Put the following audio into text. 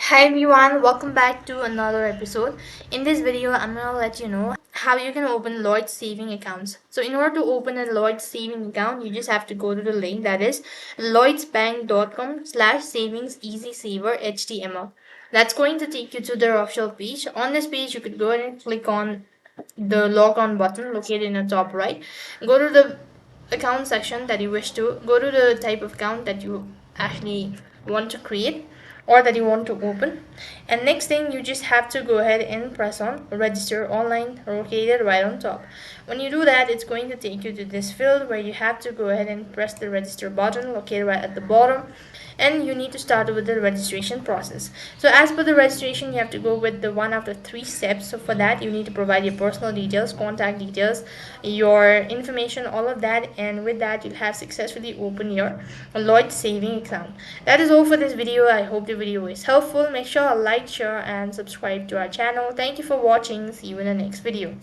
Hi everyone, welcome back to another episode. In this video, I'm gonna let you know how you can open Lloyds saving accounts. So in order to open a Lloyds saving account, you just have to go to the link that is lloydsbank.com/savings-easy-saver-html. That's going to take you to their official page. On this page, you could go ahead and click on the log on button located in the top right. Go to the account section that you wish to, go to the type of account that you actually want to create or that you want to open, and next thing you just have to go ahead and press on register online located right on top. When you do that, it's going to take you to this field where you have to go ahead and press the register button located right at the bottom, and you need to start with the registration process. So as per the registration, you have to go with the one of the three steps. So for that, you need to provide your personal details, contact details, your information, all of that, and with that you'll have successfully opened your Lloyd saving account. That is all for this video. I hope the video is helpful. Make sure to like, share and subscribe to our channel. Thank you for watching. See you in the next video.